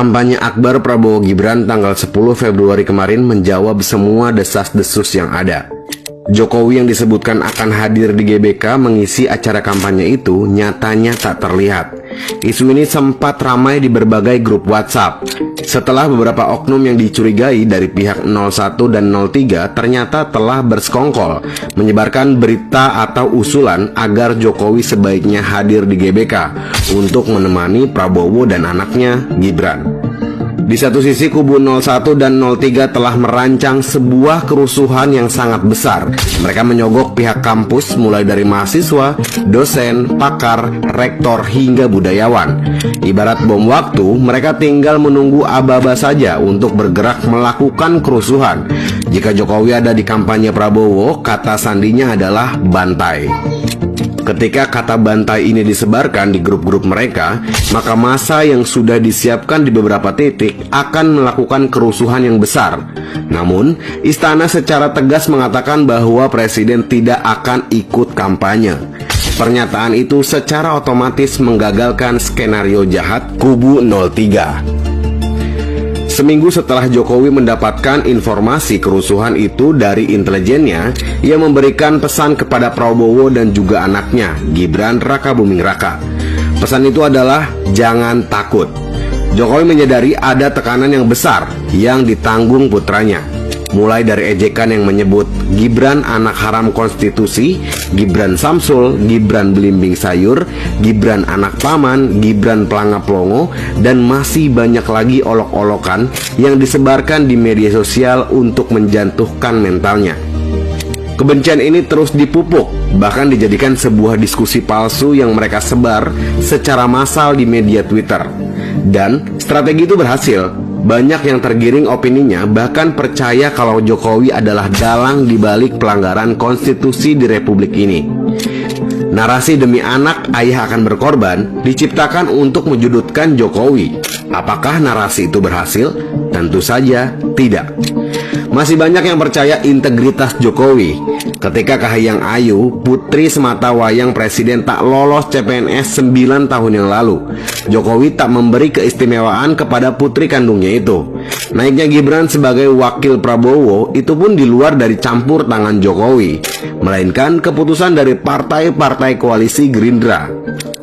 Kampanye akbar Prabowo Gibran tanggal 10 Februari kemarin menjawab semua desas-desus yang ada. Jokowi yang disebutkan akan hadir di GBK mengisi acara kampanye itu nyatanya tak terlihat. Isu ini sempat ramai di berbagai grup WhatsApp. Setelah beberapa oknum yang dicurigai dari pihak 01 dan 03 ternyata telah bersekongkol menyebarkan berita atau usulan agar Jokowi sebaiknya hadir di GBK untuk menemani Prabowo dan anaknya Gibran. Di satu sisi kubu 01 dan 03 telah merancang sebuah kerusuhan yang sangat besar. Mereka menyogok pihak kampus mulai dari mahasiswa, dosen, pakar, rektor hingga budayawan. Ibarat bom waktu, mereka tinggal menunggu aba-aba saja untuk bergerak melakukan kerusuhan. Jika Jokowi ada di kampanye Prabowo, kata sandinya adalah bantai. Ketika kata bantai ini disebarkan di grup-grup mereka, maka massa yang sudah disiapkan di beberapa titik akan melakukan kerusuhan yang besar. Namun, istana secara tegas mengatakan bahwa presiden tidak akan ikut kampanye. Pernyataan itu secara otomatis menggagalkan skenario jahat kubu 03. Seminggu setelah Jokowi mendapatkan informasi kerusuhan itu dari intelijennya, ia memberikan pesan kepada Prabowo dan juga anaknya, Gibran Rakabuming Raka. Pesan itu adalah jangan takut. Jokowi menyadari ada tekanan yang besar yang ditanggung putranya. Mulai dari ejekan yang menyebut Gibran anak haram konstitusi, Gibran Samsul, Gibran belimbing sayur, Gibran anak paman, Gibran pelangap longo, dan masih banyak lagi olok-olokan yang disebarkan di media sosial untuk menjatuhkan mentalnya. Kebencian ini terus dipupuk, bahkan dijadikan sebuah diskusi palsu yang mereka sebar secara massal di media Twitter. Dan strategi itu berhasil. Banyak yang tergiring opininya bahkan percaya kalau Jokowi adalah dalang di balik pelanggaran konstitusi di republik ini. Narasi demi anak ayah akan berkorban diciptakan untuk menjudutkan Jokowi. Apakah narasi itu berhasil? Tentu saja tidak. Masih banyak yang percaya integritas Jokowi. Ketika Kahiyang Ayu, putri sematawayang presiden tak lolos CPNS 9 tahun yang lalu, Jokowi tak memberi keistimewaan kepada putri kandungnya itu. Naiknya Gibran sebagai wakil Prabowo itu pun di luar dari campur tangan Jokowi, melainkan keputusan dari partai-partai koalisi Gerindra.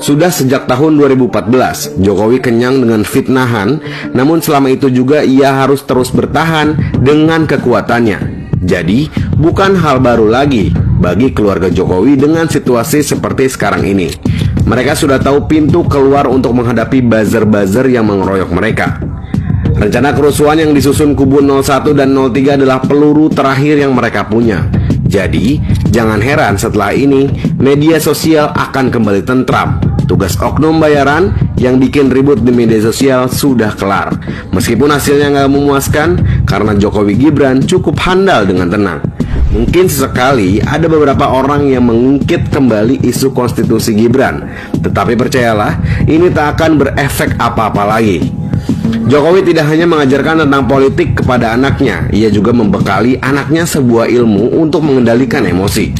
Sudah sejak tahun 2014, Jokowi kenyang dengan fitnahan, namun selama itu juga ia harus terus bertahan dengan kekuatannya. Jadi, bukan hal baru lagi bagi keluarga Jokowi dengan situasi seperti sekarang ini. Mereka sudah tahu pintu keluar untuk menghadapi buzzer-buzzer yang mengeroyok mereka. Rencana kerusuhan yang disusun kubu 01 dan 03 adalah peluru terakhir yang mereka punya. Jadi, jangan heran setelah ini media sosial akan kembali tentram. Tugas oknum bayaran yang bikin ribut di media sosial sudah kelar. Meskipun hasilnya nggak memuaskan, karena Jokowi Gibran cukup handal dengan tenang. Mungkin sesekali ada beberapa orang yang mengungkit kembali isu konstitusi Gibran. Tetapi percayalah, ini tak akan berefek apa-apa lagi. Jokowi tidak hanya mengajarkan tentang politik kepada anaknya, ia juga membekali anaknya sebuah ilmu untuk mengendalikan emosi.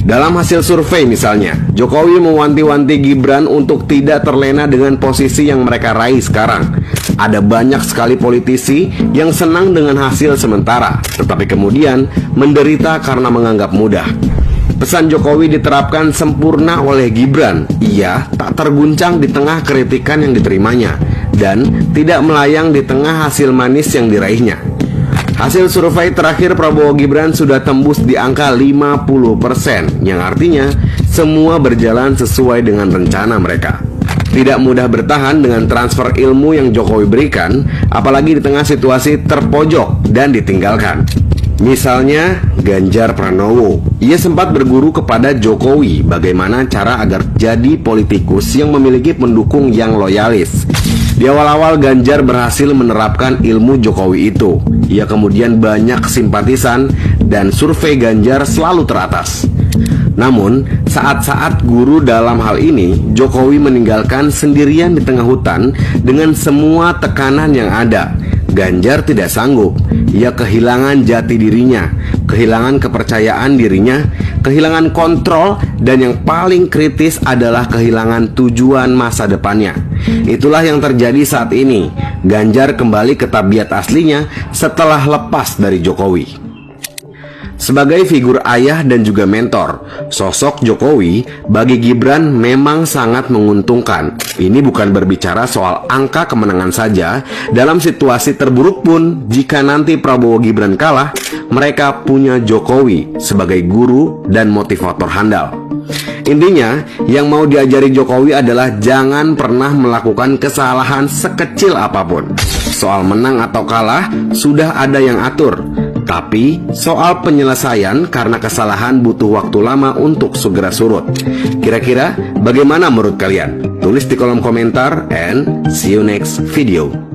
Dalam hasil survei misalnya, Jokowi mewanti-wanti Gibran untuk tidak terlena dengan posisi yang mereka raih sekarang. Ada banyak sekali politisi yang senang dengan hasil sementara, tetapi kemudian menderita karena menganggap mudah. Pesan Jokowi diterapkan sempurna oleh Gibran. Ia tak terguncang di tengah kritikan yang diterimanya dan tidak melayang di tengah hasil manis yang diraihnya. Hasil survei terakhir Prabowo Gibran sudah tembus di angka 50%, yang artinya semua berjalan sesuai dengan rencana mereka. Tidak mudah bertahan dengan transfer ilmu yang Jokowi berikan, apalagi di tengah situasi terpojok dan ditinggalkan. Misalnya Ganjar Pranowo, ia sempat berguru kepada Jokowi bagaimana cara agar jadi politikus yang memiliki pendukung yang loyalis. Di awal-awal Ganjar berhasil menerapkan ilmu Jokowi itu. Ia kemudian banyak simpatisan dan survei Ganjar selalu teratas. Namun, saat-saat guru dalam hal ini, Jokowi meninggalkan sendirian di tengah hutan dengan semua tekanan yang ada. Ganjar tidak sanggup. ia kehilangan jati dirinya, kehilangan kepercayaan dirinya, kehilangan kontrol, dan yang paling kritis adalah kehilangan tujuan masa depannya. Itulah yang terjadi saat ini. Ganjar kembali ke tabiat aslinya setelah lepas dari Jokowi. Sebagai figur ayah dan juga mentor, sosok Jokowi bagi Gibran memang sangat menguntungkan. Ini bukan berbicara soal angka kemenangan saja. Dalam situasi terburuk pun, jika nanti Prabowo Gibran kalah, mereka punya Jokowi sebagai guru dan motivator handal. Intinya, yang mau diajari Jokowi adalah jangan pernah melakukan kesalahan sekecil apapun. Soal menang atau kalah, sudah ada yang atur. Tapi, soal penyelesaian karena kesalahan butuh waktu lama untuk segera surut. Kira-kira bagaimana menurut kalian? Tulis di kolom komentar and see you next video.